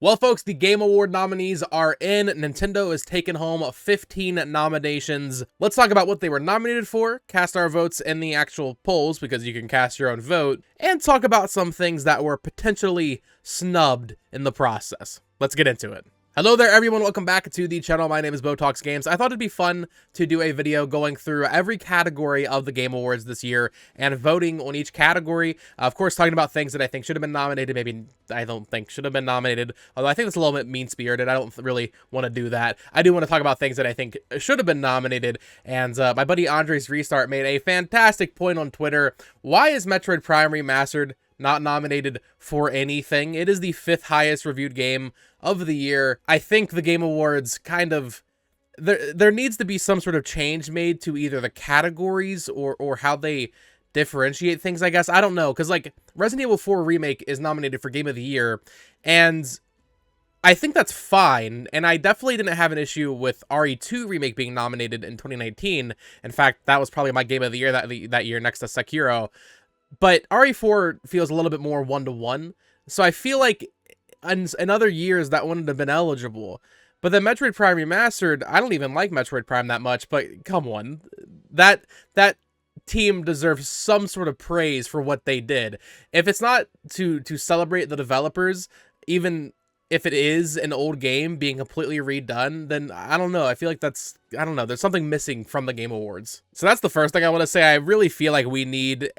Well, folks, the Game Award nominees are in. Nintendo has taken home 15 nominations. Let's talk about what they were nominated for, cast our votes in the actual polls, because you can cast your own vote, and talk about some things that were potentially snubbed in the process. Let's get into it. Hello there, everyone. Welcome back to the channel. My name is Botox Games. I thought it'd be fun to do a video going through every category of the Game Awards this year and voting on each category. Of course, talking about things that I think should have been nominated, maybe I don't think should have been nominated, although I think that's a little bit mean-spirited. I don't really want to do that. I do want to talk about things that I think should have been nominated, and my buddy Andres Restart made a fantastic point on Twitter. Why is Metroid Prime Remastered not nominated for anything? It is the 5th highest reviewed game of the year. I think the Game Awards kind of, there needs to be some sort of change made to either the categories or how they differentiate things, I guess. I don't know, because like Resident Evil 4 Remake is nominated for Game of the Year, and I think that's fine, and I definitely didn't have an issue with RE2 Remake being nominated in 2019. In fact, that was probably my Game of the Year that year, next to Sekiro. But RE4 feels a little bit more one-to-one, so I feel like in other years that wouldn't have been eligible. But then Metroid Prime Remastered, I don't even like Metroid Prime that much, but come on, that team deserves some sort of praise for what they did. If it's not to celebrate the developers, even if it is an old game being completely redone, then I don't know. I feel like that's, I don't know, there's something missing from the Game Awards. So that's the first thing I want to say. I really feel like we need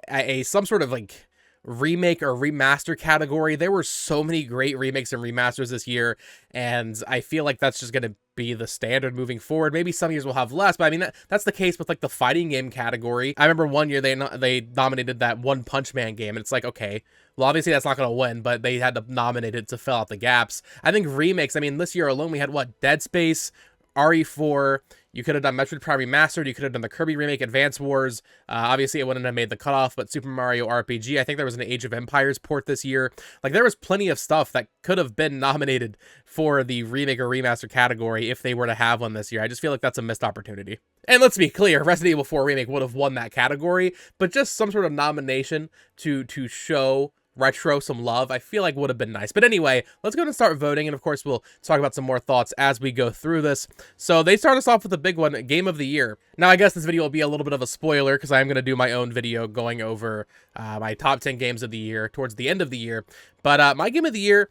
some sort of like remake or remaster category. There were so many great remakes and remasters this year, and I feel like that's just going to be the standard moving forward. Maybe some years we'll have less, but I mean, that's the case with like the fighting game category. I remember one year they nominated that One Punch Man game, and it's like, okay, well, obviously that's not going to win, but they had to nominate it to fill out the gaps. I think remakes, I mean, this year alone we had, what, Dead Space, RE4, you could have done Metroid Prime Remastered, you could have done the Kirby Remake, Advance Wars, obviously it wouldn't have made the cutoff, but Super Mario RPG, I think there was an Age of Empires port this year. Like, there was plenty of stuff that could have been nominated for the remake or remaster category if they were to have one this year. I just feel like that's a missed opportunity. And let's be clear, Resident Evil 4 Remake would have won that category, but just some sort of nomination to show Retro some love, I feel like would have been nice. But anyway, let's go and start voting, and of course we'll talk about some more thoughts as we go through this. So they start us off with the big one, Game of the Year. Now I guess this video will be a little bit of a spoiler because I am going to do my own video going over my top 10 games of the year towards the end of the year. But my Game of the Year,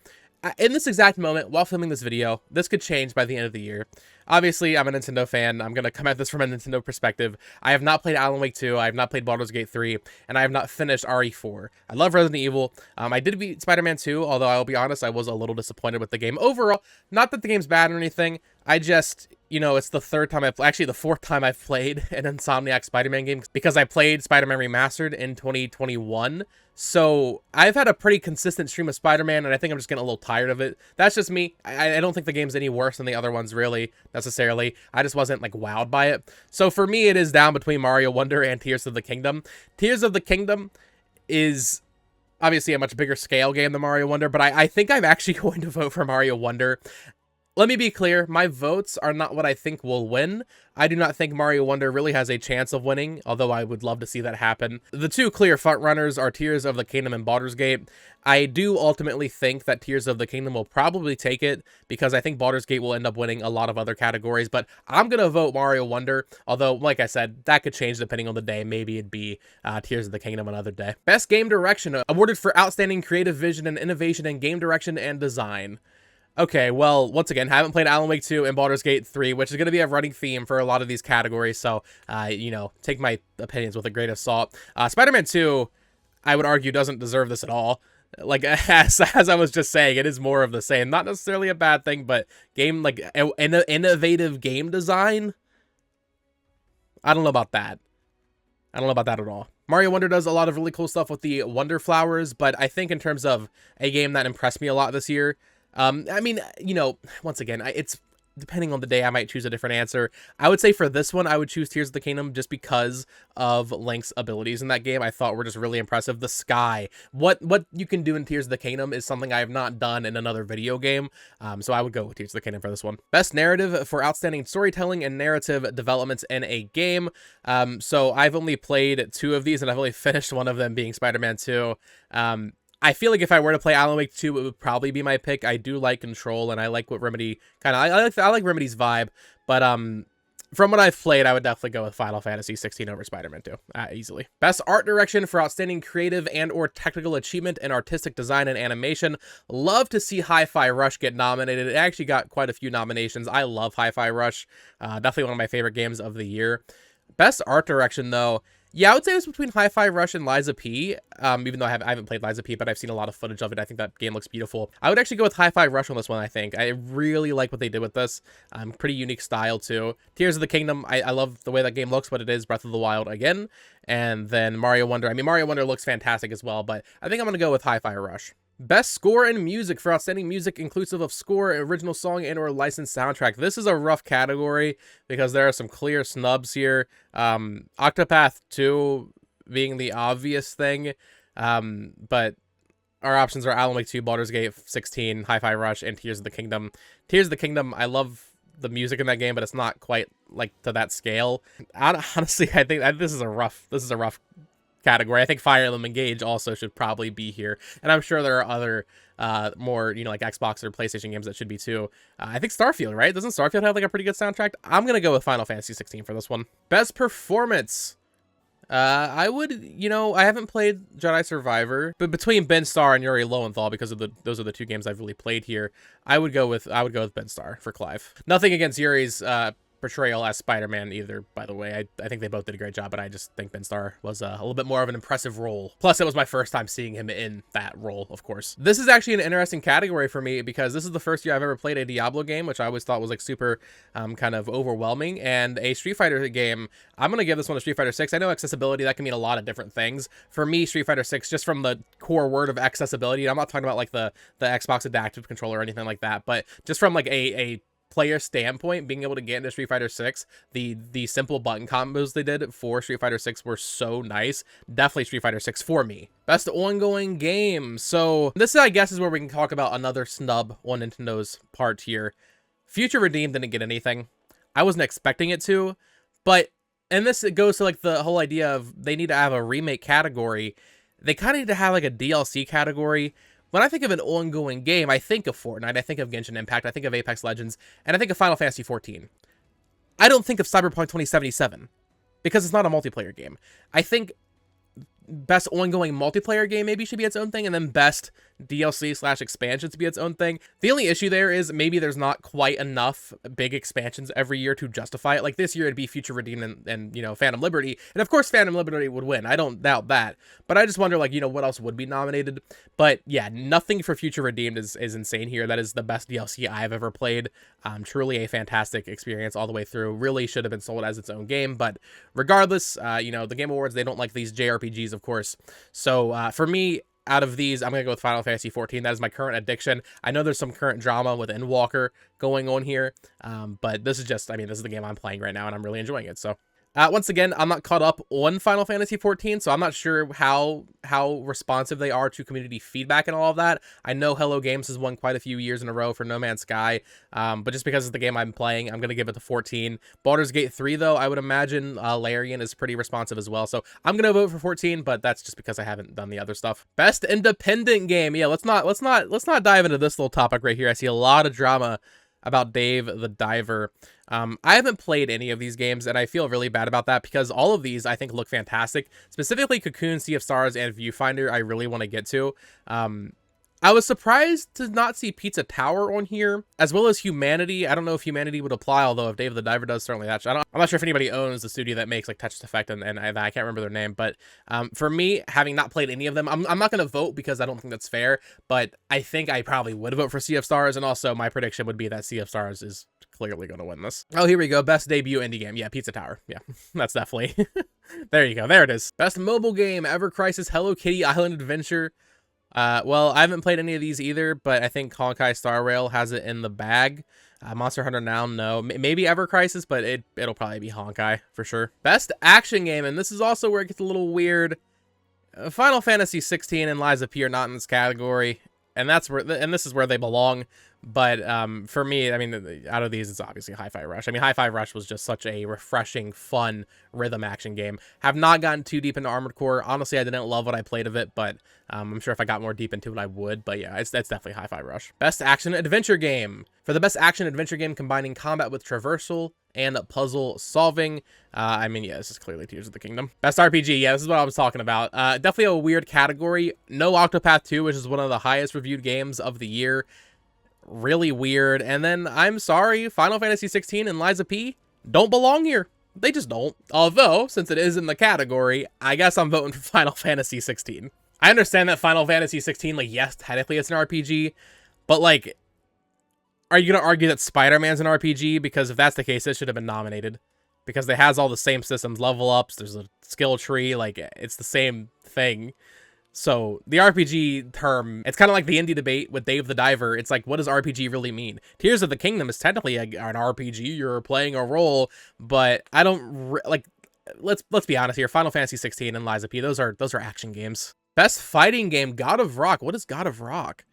in this exact moment, while filming this video, this could change by the end of the year. Obviously, I'm a Nintendo fan. I'm going to come at this from a Nintendo perspective. I have not played Alan Wake 2, I have not played Baldur's Gate 3, and I have not finished RE4. I love Resident Evil. I did beat Spider-Man 2, although I'll be honest, I was a little disappointed with the game overall. Not that the game's bad or anything, I just, you know, it's the fourth time I've played an Insomniac Spider-Man game, because I played Spider-Man Remastered in 2021. So I've had a pretty consistent stream of Spider-Man, and I think I'm just getting a little tired of it. That's just me. I don't think the game's any worse than the other ones, really, necessarily. I just wasn't, like, wowed by it. So for me, it is down between Mario Wonder and Tears of the Kingdom. Tears of the Kingdom is obviously a much bigger scale game than Mario Wonder, but I think I'm actually going to vote for Mario Wonder. Let me be clear, my votes are not what I think will win. I do not think Mario Wonder really has a chance of winning, although I would love to see that happen. The two clear frontrunners are Tears of the Kingdom and Baldur's Gate. I do ultimately think that Tears of the Kingdom will probably take it, because I think Baldur's Gate will end up winning a lot of other categories, but I'm going to vote Mario Wonder, although, like I said, that could change depending on the day. Maybe it'd be Tears of the Kingdom another day. Best Game Direction, awarded for outstanding creative vision and innovation in game direction and design. Okay, well, once again, haven't played Alan Wake 2 and Baldur's Gate 3, which is going to be a running theme for a lot of these categories, so, you know, take my opinions with a grain of salt. Spider-Man 2, I would argue, doesn't deserve this at all. Like, as I was just saying, it is more of the same. Not necessarily a bad thing, but innovative game design? I don't know about that. I don't know about that at all. Mario Wonder does a lot of really cool stuff with the Wonder Flowers, but I think in terms of a game that impressed me a lot this year, I mean, you know, once again, it's depending on the day, I might choose a different answer. I would say for this one, I would choose Tears of the Kingdom just because of Link's abilities in that game. I thought were just really impressive. The sky, what you can do in Tears of the Kingdom is something I have not done in another video game. So I would go with Tears of the Kingdom for this one. Best narrative for outstanding storytelling and narrative developments in a game. So I've only played 2 of these, and I've only finished one of them, being Spider-Man 2. I feel like if I were to play Alan Wake 2, it would probably be my pick. I do like Control, and I like what Remedy kind of, I like Remedy's vibe, but from what I've played, I would definitely go with Final Fantasy 16 over Spider-Man 2, easily. Best art direction for outstanding creative and or technical achievement in artistic design and animation. Love to see Hi-Fi Rush get nominated. It actually got quite a few nominations. I love Hi-Fi Rush. Definitely one of my favorite games of the year. Best art direction, though, yeah, I would say it was between Hi-Fi Rush and Liza P. Even though I haven't played Liza P, but I've seen a lot of footage of it. I think that game looks beautiful. I would actually go with Hi-Fi Rush on this one, I think. I really like what they did with this. Pretty unique style, too. Tears of the Kingdom, I love the way that game looks, but it is Breath of the Wild again. And then Mario Wonder. I mean, Mario Wonder looks fantastic as well, but I think I'm going to go with Hi-Fi Rush. Best score and music for outstanding music inclusive of score, original song, and or licensed soundtrack. This is a rough category because there are some clear snubs here. Octopath 2 being the obvious thing, but our options are Alan Wake 2, Baldur's Gate 16, Hi-Fi Rush, and Tears of the Kingdom. Tears of the Kingdom, I love the music in that game, but it's not quite like to that scale. Honestly, I think this is a rough category. I think Fire Emblem Engage also should probably be here, and I'm sure there are other more, you know, like Xbox or PlayStation games that should be too. I think Starfield, right? Doesn't Starfield have like a pretty good soundtrack? I'm gonna go with Final Fantasy 16 for this one. Best performance. I would, you know, I haven't played Jedi Survivor, but between Ben Starr and Yuri Lowenthal, because of those are the two games I've really played here, I would go with Ben Starr for Clive. Nothing against Yuri's portrayal as Spider-Man either, by the way. I think they both did a great job, but I just think Ben Starr was a little bit more of an impressive role. Plus, it was my first time seeing him in that role, of course. This is actually an interesting category for me because this is the first year I've ever played a Diablo game, which I always thought was like super kind of overwhelming, and a Street Fighter game. I'm going to give this one to Street Fighter 6. I know accessibility, that can mean a lot of different things. For me, Street Fighter 6, just from the core word of accessibility, I'm not talking about like the Xbox Adaptive Controller or anything like that, but just from like a player standpoint, being able to get into Street Fighter 6, the simple button combos they did for Street Fighter 6 were so nice. Definitely Street Fighter 6 for me. Best ongoing game. So this, I guess, is where we can talk about another snub on Nintendo's part here. Future Redeemed didn't get anything. I wasn't expecting it to, but, and this, it goes to like the whole idea of they need to have a remake category. They kind of need to have like a DLC category. When I think of an ongoing game, I think of Fortnite, I think of Genshin Impact, I think of Apex Legends, and I think of Final Fantasy XIV. I don't think of Cyberpunk 2077, because it's not a multiplayer game. I think best ongoing multiplayer game maybe should be its own thing, and then best DLC/expansion to be its own thing. The only issue there is maybe there's not quite enough big expansions every year to justify it. Like this year it'd be Future Redeemed and you know, Phantom Liberty, and of course Phantom Liberty would win. I don't doubt that, but I just wonder, like, you know, what else would be nominated. But yeah, nothing for Future Redeemed is insane here. That is the best DLC I've ever played. Truly a fantastic experience all the way through. Really should have been sold as its own game, but regardless, you know, the Game Awards, they don't like these JRPGs, of course. So for me, out of these, I'm going to go with Final Fantasy XIV. That is my current addiction. I know there's some current drama with Endwalker going on here, but this is just, I mean, this is the game I'm playing right now, and I'm really enjoying it. So once again, I'm not caught up on Final Fantasy XIV, so I'm not sure how responsive they are to community feedback and all of that. I know Hello Games has won quite a few years in a row for No Man's Sky, but just because it's the game I'm playing, I'm going to give it to 14. Baldur's Gate 3, though, I would imagine Larian is pretty responsive as well, so I'm going to vote for 14, but that's just because I haven't done the other stuff. Best independent game. Yeah, let's not dive into this little topic right here. I see a lot of drama about Dave the Diver. I haven't played any of these games, and I feel really bad about that because all of these I think look fantastic. Specifically Cocoon, Sea of Stars, and Viewfinder I really want to get to. I was surprised to not see Pizza Tower on here, as well as Humanity. I don't know if Humanity would apply, although if Dave the Diver does, certainly that. I'm not sure if anybody owns the studio that makes like Tetris Effect and I can't remember their name, but for me, having not played any of them, I'm not going to vote because I don't think that's fair, but I think I probably would vote for Sea of Stars, and also my prediction would be that Sea of Stars is clearly going to win this. Oh, here we go. Best debut indie game. Yeah, Pizza Tower. Yeah, that's definitely... There you go. There it is. Best mobile game, Ever Crisis, Hello Kitty Island Adventure. Well, I haven't played any of these either, but I think Honkai Star Rail has it in the bag. Monster Hunter Now, no. Maybe Ever Crisis, but it'll probably be Honkai for sure. Best action game, and this is also where it gets a little weird. Final Fantasy 16 and Lies of P are not in this category. and this is where they belong. But for me, I mean, out of these, it's obviously Hi-Fi Rush. I mean, Hi-Fi Rush was just such a refreshing, fun rhythm action game. Have not gotten too deep into Armored Core. Honestly, I didn't love what I played of it, but I'm sure if I got more deep into it, I would. But yeah, that's definitely Hi-Fi Rush. Best action adventure game. For the best action adventure game combining combat with traversal and puzzle solving, I mean, yeah, this is clearly Tears of the Kingdom. Best RPG, yeah, this is what I was talking about. Definitely a weird category. No Octopath 2, which is one of the highest reviewed games of the year. Really weird. And then, I'm sorry, Final Fantasy 16 and Lies of P don't belong here. They just don't. Although, since it is in the category, I guess I'm voting for Final Fantasy 16. I understand that Final Fantasy 16, like, yes, technically it's an RPG, but, like, are you going to argue that Spider-Man's an RPG? Because if that's the case, it should have been nominated. Because it has all the same systems, level ups, there's a skill tree, like, it's the same thing. So, the RPG term, it's kind of like the indie debate with Dave the Diver. It's like, what does RPG really mean? Tears of the Kingdom is technically an RPG. You're playing a role, but I don't, like, let's be honest here. Final Fantasy 16 and Lies of P, those are action games. Best fighting game, God of Rock. What is God of Rock?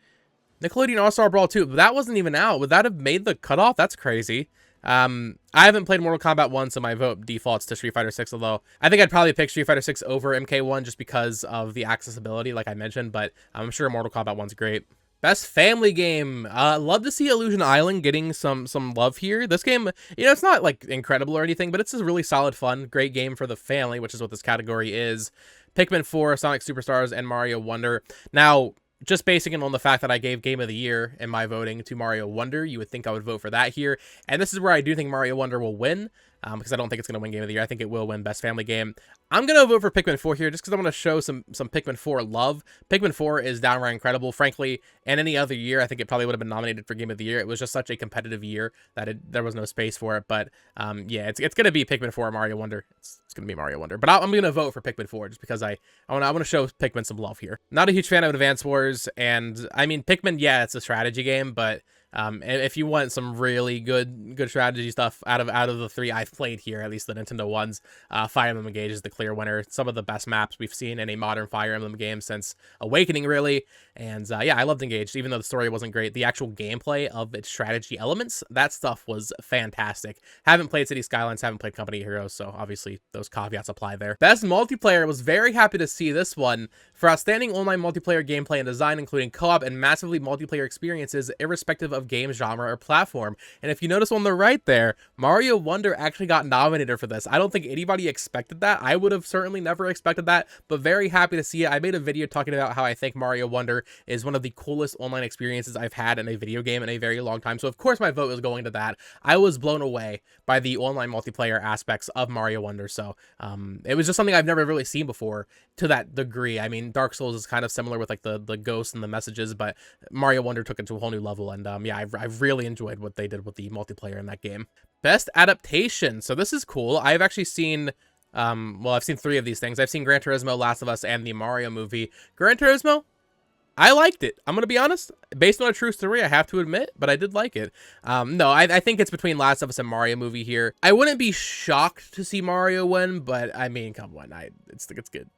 Nickelodeon All-Star Brawl 2, but that wasn't even out. Would that have made the cutoff? That's crazy. I haven't played Mortal Kombat 1, so my vote defaults to Street Fighter 6, although I think I'd probably pick Street Fighter 6 over MK1 just because of the accessibility, like I mentioned, but I'm sure Mortal Kombat 1's great. Best family game. Love to see Illusion Island getting some love here. This game, you know, it's not like incredible or anything, but it's a really solid, fun, great game for the family, which is what this category is. Pikmin 4, Sonic Superstars, and Mario Wonder. Now, just basing it on the fact that I gave Game of the Year in my voting to Mario Wonder, you would think I would vote for that here. And this is where I do think Mario Wonder will win, because I don't think it's going to win Game of the Year. I think it will win Best Family Game. I'm going to vote for Pikmin 4 here, just because I want to show some Pikmin 4 love. Pikmin 4 is downright incredible. Frankly, in any other year, I think it probably would have been nominated for Game of the Year. It was just such a competitive year that there was no space for it. But yeah, it's going to be Pikmin 4 or Mario Wonder. It's going to be Mario Wonder. But I'm going to vote for Pikmin 4 just because I want to show Pikmin some love here. Not a huge fan of Advance Wars, and I mean, Pikmin, yeah, it's a strategy game, but if you want some really good strategy stuff out of the three I've played here, at least the Nintendo ones, Fire Emblem Engage is the clear winner. Some of the best maps we've seen in a modern Fire Emblem game since Awakening, really. And yeah, I loved Engage, even though the story wasn't great. The actual gameplay of its strategy elements, that stuff was fantastic. Haven't played City Skylines, haven't played Company of Heroes, so obviously those caveats apply there. Best multiplayer, was very happy to see this one. For outstanding online multiplayer gameplay and design, including co-op and massively multiplayer experiences, irrespective of game genre or platform. And if you notice on the right there, Mario Wonder actually got nominated for this. I don't think anybody expected that. I would have certainly never expected that, but very happy to see it. I made a video talking about how I think Mario Wonder is one of the coolest online experiences I've had in a video game in a very long time. So of course my vote was going to that. I was blown away by the online multiplayer aspects of Mario Wonder. So it was just something I've never really seen before to that degree. I mean, Dark Souls is kind of similar with like the ghosts and the messages, but Mario Wonder took it to a whole new level. And yeah, I've really enjoyed what they did with the multiplayer in that game. Best adaptation. So this is cool. I've actually seen well, I've seen 3 of these things. I've seen Gran Turismo, Last of Us, and the Mario movie. Gran Turismo, I liked it. I'm going to be honest. Based on a true story, I have to admit, but I did like it. No, I think it's between Last of Us and Mario movie here. I wouldn't be shocked to see Mario win, but I mean, come on. It's good.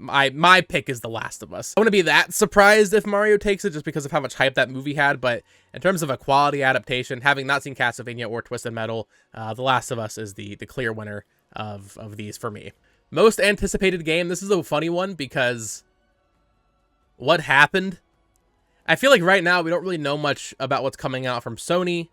My pick is The Last of Us. I wouldn't be that surprised if Mario takes it just because of how much hype that movie had, but in terms of a quality adaptation, having not seen Castlevania or Twisted Metal, The Last of Us is the clear winner of these for me. Most anticipated game. This is a funny one because what happened? I feel like right now we don't really know much about what's coming out from Sony.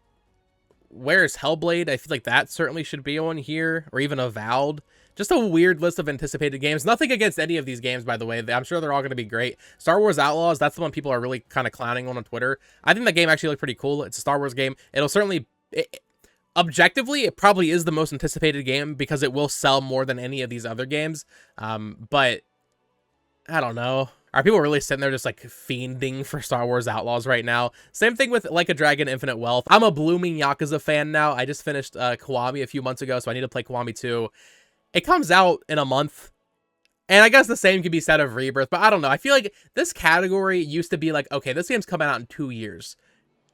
Where's Hellblade? I feel like that certainly should be on here, or even Avowed. Just a weird list of anticipated games. Nothing against any of these games, by the way. I'm sure they're all going to be great. Star Wars Outlaws, that's the one people are really kind of clowning on Twitter. I think that game actually looked pretty cool. It's a Star Wars game. It'll certainly... objectively, it probably is the most anticipated game because it will sell more than any of these other games. But I don't know. Are people really sitting there just like fiending for Star Wars Outlaws right now? Same thing with Like a Dragon Infinite Wealth. I'm a blooming Yakuza fan now. I just finished Kiwami a few months ago, so I need to play Kiwami 2. It comes out in a month. And I guess the same could be said of Rebirth, but I don't know. I feel like this category used to be like, okay, this game's coming out in 2 years.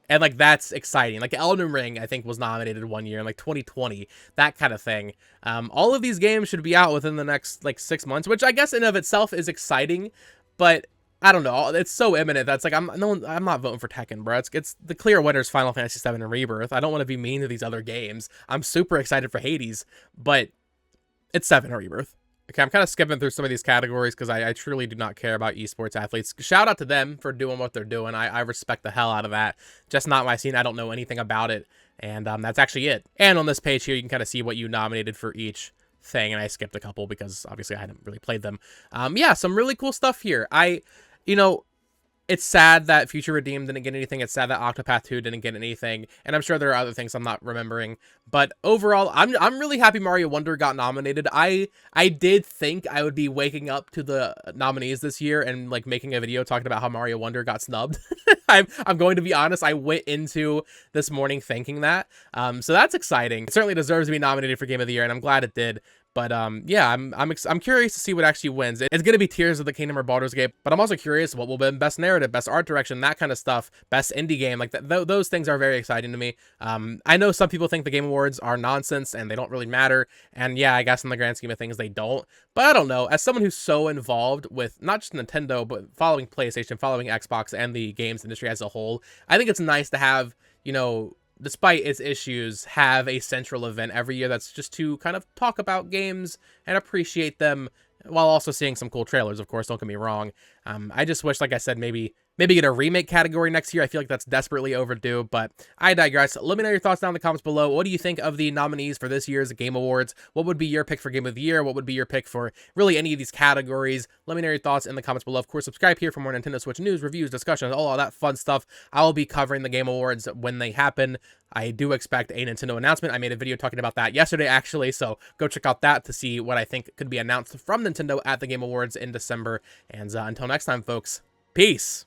And like, that's exciting. Like Elden Ring, I think, was nominated 1 year in like 2020, that kind of thing. All of these games should be out within the next like 6 months, which I guess in of itself is exciting. But I don't know. It's so imminent that's like I'm not voting for Tekken, bro. It's the clear winner's Final Fantasy VII and Rebirth. I don't want to be mean to these other games. I'm super excited for Hades, but it's 7 or Rebirth. Okay, I'm kind of skipping through some of these categories because I truly do not care about esports athletes. Shout out to them for doing what they're doing. I respect the hell out of that. Just not my scene. I don't know anything about it. And that's actually it. And on this page here, you can kind of see what you nominated for each thing. And I skipped a couple because obviously I hadn't really played them. Yeah, some really cool stuff here. You know, it's sad that Future Redeemed didn't get anything. It's sad that Octopath 2 didn't get anything. And I'm sure there are other things I'm not remembering. But overall, I'm really happy Mario Wonder got nominated. I did think I would be waking up to the nominees this year and like making a video talking about how Mario Wonder got snubbed. I'm going to be honest. I went into this morning thinking that. So that's exciting. It certainly deserves to be nominated for Game of the Year, and I'm glad it did. But yeah, I'm curious to see what actually wins. It's gonna be Tears of the Kingdom or Baldur's Gate, but I'm also curious what will win Best Narrative, Best Art Direction, that kind of stuff, Best Indie Game. Like those things are very exciting to me. I know some people think the Game Awards are nonsense and they don't really matter, and yeah, I guess in the grand scheme of things they don't. But I don't know. As someone who's so involved with not just Nintendo, but following PlayStation, following Xbox, and the games industry as a whole, I think it's nice to have, you know, despite its issues, have a central event every year that's just to kind of talk about games and appreciate them while also seeing some cool trailers, of course, don't get me wrong. I just wish, like I said, maybe get a remake category next year. I feel like that's desperately overdue, but I digress. Let me know your thoughts down in the comments below. What do you think of the nominees for this year's Game Awards? What would be your pick for Game of the Year? What would be your pick for really any of these categories? Let me know your thoughts in the comments below. Of course, subscribe here for more Nintendo Switch news, reviews, discussions, all that fun stuff. I will be covering the Game Awards when they happen. I do expect a Nintendo announcement. I made a video talking about that yesterday, actually, so go check out that to see what I think could be announced from Nintendo at the Game Awards in December. And until next time, folks, peace!